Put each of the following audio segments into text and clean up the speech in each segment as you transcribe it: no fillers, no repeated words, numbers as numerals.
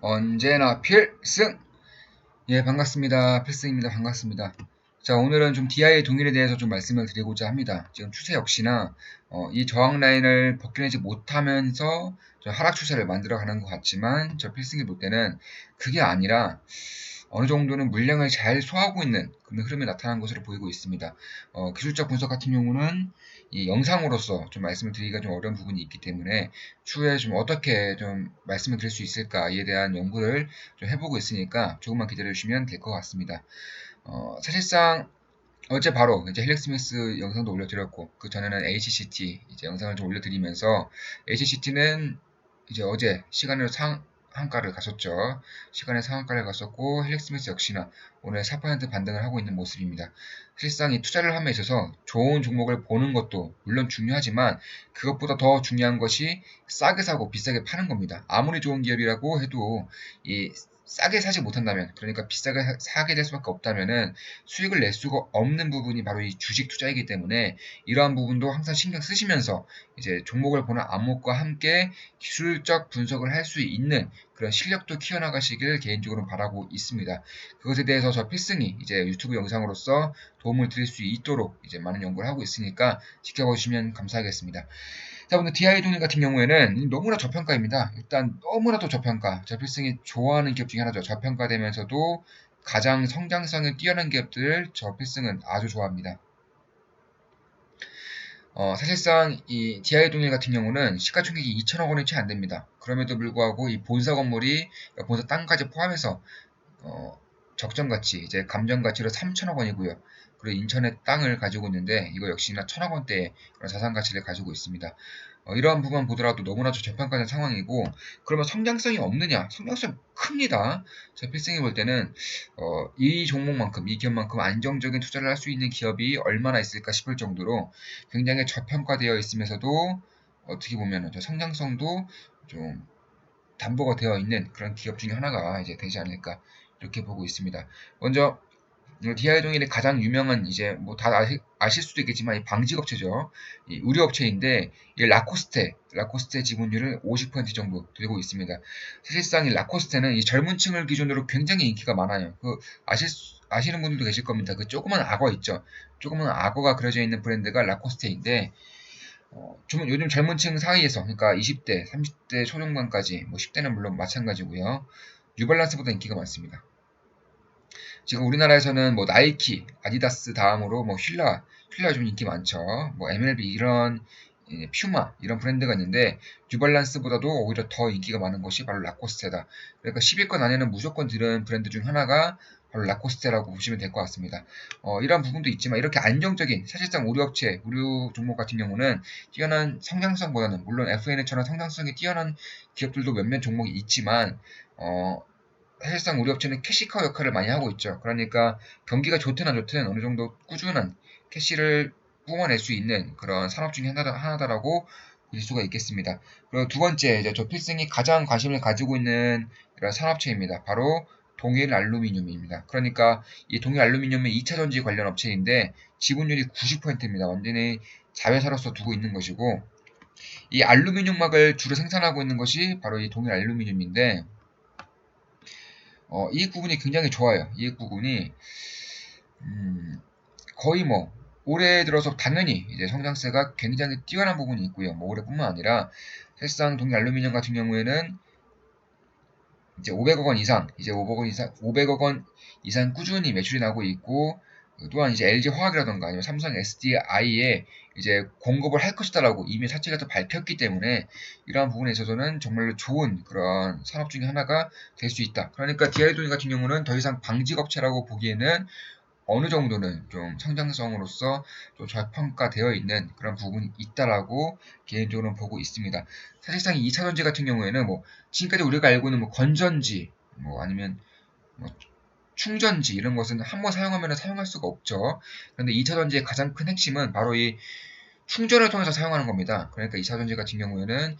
언제나 필승! 예, 반갑습니다. 필승입니다. 반갑습니다. 자, 오늘은 좀 DI의 동일에 대해서 좀 말씀을 드리고자 합니다. 지금 추세 역시나 이 저항 라인을 벗겨내지 못하면서 저 하락 추세를 만들어가는 것 같지만 저 필승이 볼 때는 그게 아니라 어느 정도는 물량을 잘 소화하고 있는 그런 흐름이 나타난 것으로 보이고 있습니다. 기술적 분석 같은 경우는 이 영상으로서 좀 말씀을 드리기가 좀 어려운 부분이 있기 때문에 추후에 좀 어떻게 좀 말씀을 드릴 수 있을까에 대한 연구를 좀 해보고 있으니까 조금만 기다려 주시면 될 것 같습니다. 사실상 어제 바로 이제 헬릭 스미스 영상도 올려드렸고 그 전에는 HCT 이제 영상을 좀 올려드리면서 HCT는 이제 어제 시간으로 상한가를 갔었죠. 시간의 상한가를 갔었고 헬릭 스미스 역시나 오늘 4% 반등을 하고 있는 모습입니다. 사실상 이 투자를 함에 있어서 좋은 종목을 보는 것도 물론 중요하지만 그것보다 더 중요한 것이 싸게 사고 비싸게 파는 겁니다. 아무리 좋은 기업이라고 해도 이 싸게 사지 못한다면, 그러니까 비싸게 사게 될 수밖에 없다면은 수익을 낼 수가 없는 부분이 바로 이 주식 투자이기 때문에 이러한 부분도 항상 신경 쓰시면서 이제 종목을 보는 안목과 함께 기술적 분석을 할 수 있는 그런 실력도 키워나가시길 개인적으로 바라고 있습니다. 그것에 대해서 저 필승이 이제 유튜브 영상으로서 도움을 드릴 수 있도록 이제 많은 연구를 하고 있으니까 지켜보시면 감사하겠습니다. 자, 오늘 DI 동일 같은 경우에는 너무나 저평가입니다. 일단 너무나도 저평가. 저 필승이 좋아하는 기업 중에 하나죠. 저평가되면서도 가장 성장성이 뛰어난 기업들을 저 필승은 아주 좋아합니다. 사실상 이 DI 동일 같은 경우는 시가총액이 2천억 원이 채 안 됩니다. 그럼에도 불구하고 이 본사 건물이 본사 땅까지 포함해서 어, 적정 가치, 이제 감정 가치로 3천억 원이고요. 그리고 인천에 땅을 가지고 있는데 이거 역시나 천억 원대의 그런 자산 가치를 가지고 있습니다. 이러한 부분 보더라도 너무나도 저평가된 상황이고 그러면 성장성이 없느냐? 성장성 큽니다. 제 필승이 볼 때는 이 종목만큼, 이 기업만큼 안정적인 투자를 할 수 있는 기업이 얼마나 있을까 싶을 정도로 굉장히 저평가되어 있으면서도 어떻게 보면 저 성장성도 좀 담보가 되어 있는 그런 기업 중에 하나가 이제 되지 않을까 이렇게 보고 있습니다. 먼저 DI 동일의 가장 유명한 이제 뭐 다 아실 수도 있겠지만 이 방직업체죠. 이 의류업체인데 이 라코스테 지분율을 50% 정도 들고 있습니다. 사실상 이 라코스테는 이 젊은 층을 기준으로 굉장히 인기가 많아요. 아시는 분들도 계실 겁니다. 그 조그만 악어 있죠. 조그만 악어가 그려져 있는 브랜드가 라코스테인데 좀 요즘 젊은 층 사이에서, 그러니까 20대, 30대 초중반까지, 뭐 10대는 물론 마찬가지고요. 뉴발란스보다 인기가 많습니다. 지금 우리나라에서는 뭐 나이키, 아디다스 다음으로 뭐 휠라 좀 인기 많죠. 뭐 MLB 이런 퓨마 이런 브랜드가 있는데 뉴발란스보다도 오히려 더 인기가 많은 것이 바로 라코스테다. 그러니까 10위권 안에는 무조건 들은 브랜드 중 하나가 바로 라코스테라고 보시면 될 것 같습니다. 이런 부분도 있지만 이렇게 안정적인 사실상 의류 종목 같은 경우는 뛰어난 성장성보다는 물론 FN처럼 성장성이 뛰어난 기업들도 몇몇 종목이 있지만 사실상 우리 업체는 캐시카우 역할을 많이 하고 있죠. 그러니까 경기가 좋든 안 좋든 어느 정도 꾸준한 캐시를 뿜어낼 수 있는 그런 산업 중에 하나다라고 볼 수가 있겠습니다. 그리고 두 번째, 이제 저 필승이 가장 관심을 가지고 있는 이런 산업체입니다. 바로 동일 알루미늄입니다. 그러니까 이 동일 알루미늄의 2차 전지 관련 업체인데 지분율이 90%입니다. 완전히 자회사로서 두고 있는 것이고 이 알루미늄막을 주로 생산하고 있는 것이 바로 이 동일 알루미늄인데 이익 부분이 굉장히 좋아요. 이익 부분이 거의 뭐 올해 들어서 당연히 이제 성장세가 굉장히 뛰어난 부분이 있고요. 뭐 올해뿐만 아니라 사실상 동일 알루미늄 같은 경우에는 이제 500억 원 이상, 이제 500억 원 이상 꾸준히 매출이 나고 있고 또한 이제 LG 화학이라던가 아니면 삼성 SDI에 이제 공급을 할 것이다라고 이미 사측에서 밝혔기 때문에 이러한 부분에 있어서는 정말로 좋은 그런 산업 중에 하나가 될 수 있다. 그러니까 DI도니 같은 경우는 더 이상 방직업체라고 보기에는 어느 정도는 좀 성장성으로서 좀 저평가되어 있는 그런 부분이 있다라고 개인적으로 보고 있습니다. 사실상 2차 전지 같은 경우에는 뭐 지금까지 우리가 알고 있는 뭐 건전지 뭐 아니면 뭐 충전지 이런 것은 한번 사용하면 사용할 수가 없죠. 그런데 2차 전지의 가장 큰 핵심은 바로 이 충전을 통해서 사용하는 겁니다. 그러니까 2차 전지 같은 경우에는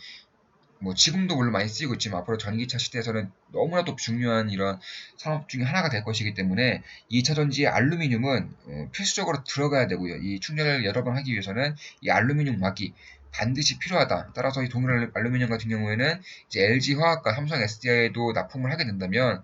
뭐 지금도 물론 많이 쓰이고 있지만 앞으로 전기차 시대에서는 너무나도 중요한 이런 산업 중에 하나가 될 것이기 때문에 2차 전지의 알루미늄은 필수적으로 들어가야 되고요. 이 충전을 여러 번 하기 위해서는 이 알루미늄 막이 반드시 필요하다. 따라서 이 동일 알루미늄 같은 경우에는 이제 LG화학과 삼성 SDI에도 납품을 하게 된다면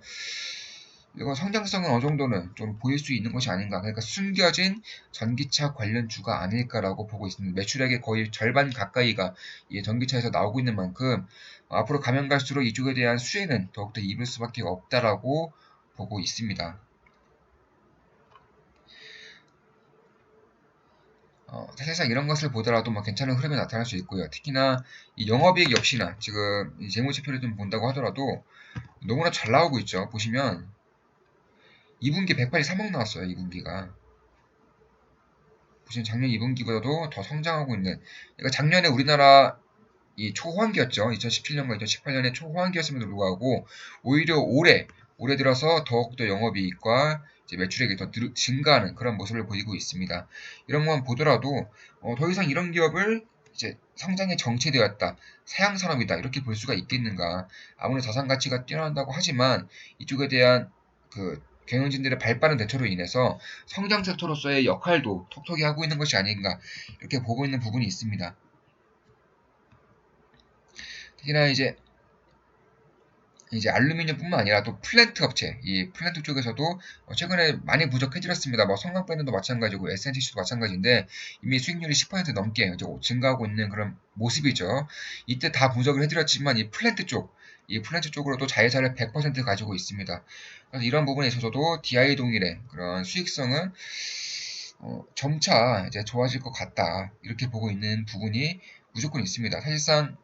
이거 성장성은 어느 정도는 좀 보일 수 있는 것이 아닌가. 그러니까 숨겨진 전기차 관련주가 아닐까라고 보고 있습니다. 매출액의 거의 절반 가까이가 이 전기차에서 나오고 있는 만큼 앞으로 가면 갈수록 이쪽에 대한 수혜는 더욱더 입을 수밖에 없다라고 보고 있습니다. 사실상 이런 것을 보더라도 뭐 괜찮은 흐름이 나타날 수 있고요. 특히나 이 영업이익 역시나 지금 이 재무지표를 좀 본다고 하더라도 너무나 잘 나오고 있죠. 보시면 2분기 183억 나왔어요. 2분기가. 보시면 작년 2분기보다도 더 성장하고 있는. 그러니까 작년에 우리나라 이 초호황기였죠. 2017년과 2018년에 초호황기였음에도 불구하고 오히려 올해 들어서 더욱더 영업이익과 이제 매출액이 더 증가하는 그런 모습을 보이고 있습니다. 이런 것만 보더라도 더 이상 이런 기업을 이제 성장에 정체되었다, 사양산업이다 이렇게 볼 수가 있겠는가. 아무리 자산 가치가 뛰어난다고 하지만 이쪽에 대한 그 경영진들의 발빠른 대처로 인해서 성장 섹터로서의 역할도 톡톡히 하고 있는 것이 아닌가 이렇게 보고 있는 부분이 있습니다. 특히나 이제 알루미늄뿐만 아니라 또 플랜트 업체, 이 플랜트 쪽에서도 최근에 많이 부족해졌습니다. 뭐 성강밴드도 마찬가지고 SNTC도 마찬가지인데 이미 수익률이 10% 넘게 이제 증가하고 있는 그런 모습이죠. 이때 다 부족을 해드렸지만 이 플랜트 쪽으로도 자회사를 100% 가지고 있습니다. 그래서 이런 부분에 있어서도 DI 동일의 그런 수익성은 점차 이제 좋아질 것 같다 이렇게 보고 있는 부분이 무조건 있습니다. 사실상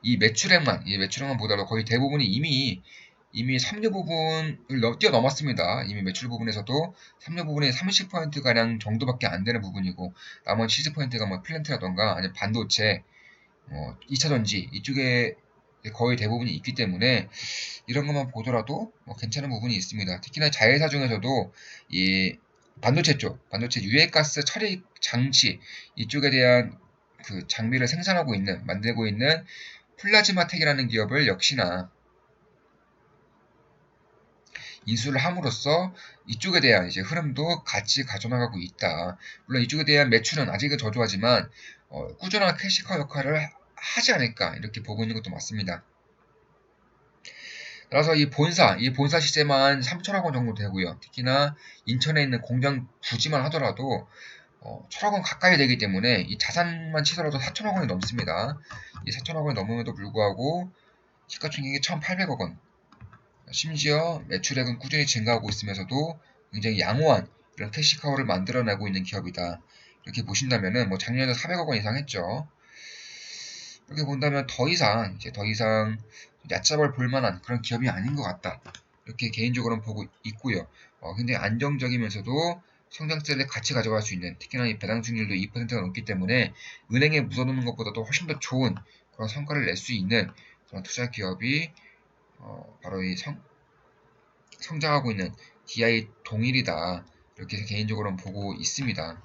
이 매출액만 보더라도 거의 대부분이 이미 삼류 부분을 뛰어넘었습니다. 이미 매출 부분에서도 삼류 부분이 30%가량 정도밖에 안 되는 부분이고 나머지 70%가 뭐 플랜트라던가 아니면 반도체, 2차 전지 이쪽에 거의 대부분이 있기 때문에 이런 것만 보더라도 괜찮은 부분이 있습니다. 특히나 자회사 중에서도 이 반도체 유해가스 처리 장치 이쪽에 대한 그 장비를 만들고 있는 플라즈마텍이라는 기업을 역시나 인수를 함으로써 이쪽에 대한 이제 흐름도 같이 가져나가고 있다. 물론 이쪽에 대한 매출은 아직은 저조하지만 꾸준한 캐시커 역할을 하지 않을까 이렇게 보고 있는 것도 맞습니다. 따라서 이 본사 시세만 3천억 원 정도 되고요. 특히나 인천에 있는 공장 부지만 하더라도 1천억 원 가까이 되기 때문에 이 자산만 치더라도 4천억 원이 넘습니다. 이 4천억 원이 넘음에도 불구하고 시가총액이 1,800억 원. 심지어 매출액은 꾸준히 증가하고 있으면서도 굉장히 양호한 이런 캐시카우를 만들어내고 있는 기업이다. 이렇게 보신다면은 뭐 작년에 400억 원 이상 했죠. 이렇게 본다면 더 이상 얕잡을 볼 만한 그런 기업이 아닌 것 같다. 이렇게 개인적으로는 보고 있고요. 굉장히 안정적이면서도 성장세를 같이 가져갈 수 있는 특히나 이 배당 수익률도 2%가 넘기 때문에 은행에 묻어두는 것보다도 훨씬 더 좋은 그런 성과를 낼 수 있는 그런 투자 기업이 바로 이 성장하고 있는 DI 동일이다. 이렇게 개인적으로는 보고 있습니다.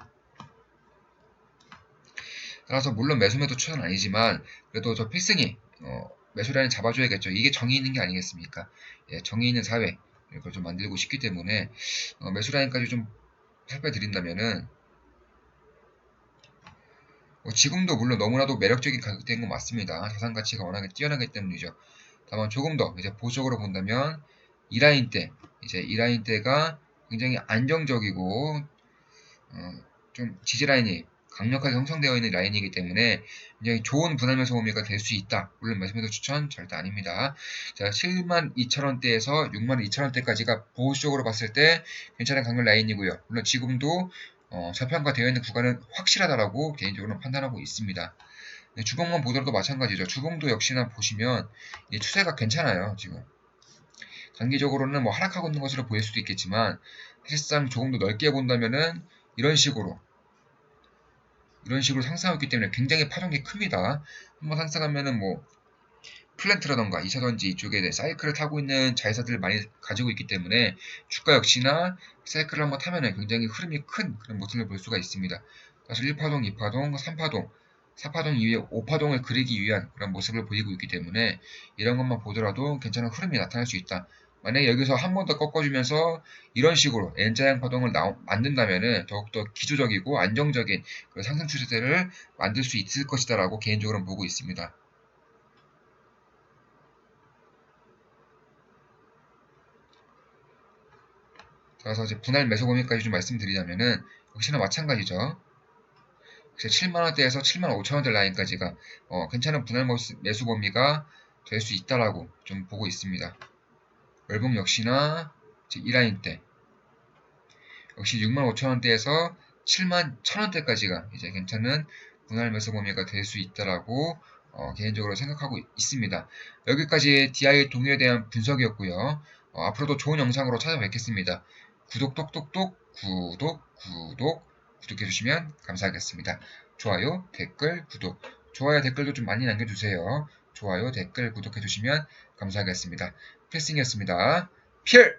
따라서 물론 매수매도 추천은 아니지만 그래도 저 필승이 매수 라인 잡아줘야겠죠. 이게 정의 있는 게 아니겠습니까? 예, 정의 있는 사회 이걸 좀 만들고 싶기 때문에 매수 라인까지 좀 살펴드린다면은 지금도 물론 너무나도 매력적인 가격대인 건 맞습니다. 자산 가치가 워낙에 뛰어나기 때문이죠. 다만 조금 더 이제 보수적으로 본다면 이 라인 대가 굉장히 안정적이고 좀 지지 라인이 강력하게 형성되어 있는 라인이기 때문에 굉장히 좋은 분할매수 범위가 될 수 있다. 물론 매수매도 추천 절대 아닙니다. 자, 72,000원대에서 62,000원대까지가 보수적으로 봤을 때 괜찮은 강력 라인이고요. 물론 지금도 저평가되어 있는 구간은 확실하다라고 개인적으로 판단하고 있습니다. 네, 주봉만 보더라도 마찬가지죠. 주봉도 역시나 보시면 이 추세가 괜찮아요. 지금 단기적으로는 뭐 하락하고 있는 것으로 보일 수도 있겠지만 사실상 조금 더 넓게 본다면은 이런 식으로 상승하기 때문에 굉장히 파동이 큽니다. 한번 상승하면은 뭐 플랜트라던가 2차전지 이쪽에 사이클을 타고 있는 자회사들을 많이 가지고 있기 때문에 주가 역시나 사이클을 한번 타면은 굉장히 흐름이 큰 그런 모습을 볼 수가 있습니다. 그래서 1파동, 2파동, 3파동, 4파동 이후에 5파동을 그리기 위한 그런 모습을 보이고 있기 때문에 이런 것만 보더라도 괜찮은 흐름이 나타날 수 있다. 만약에 여기서 한 번 더 꺾어주면서 이런 식으로 N자형 파동을 만든다면은 더욱더 기초적이고 안정적인 그런 상승 추세대를 만들 수 있을 것이다라고 개인적으로는 보고 있습니다. 그래서 이제 분할 매수 범위까지 좀 말씀드리자면은 역시나 마찬가지죠. 7만원대에서 7만 5천원대 라인까지가 괜찮은 분할 매수 범위가 될 수 있다라고 좀 보고 있습니다. 월봉 역시나 이 라인대 역시 6만 5천원대에서 7만 1천원대까지가 이제 괜찮은 분할 매수 범위가 될 수 있다라고 개인적으로 생각하고 있습니다. 여기까지 DI 동일에 대한 분석이었고요. 앞으로도 좋은 영상으로 찾아뵙겠습니다. 구독 똑똑똑 구독해주시면 감사하겠습니다. 좋아요, 댓글, 구독. 좋아요, 댓글도 좀 많이 남겨주세요. 좋아요, 댓글, 구독해주시면 감사하겠습니다. 필승이었습니다. 필승!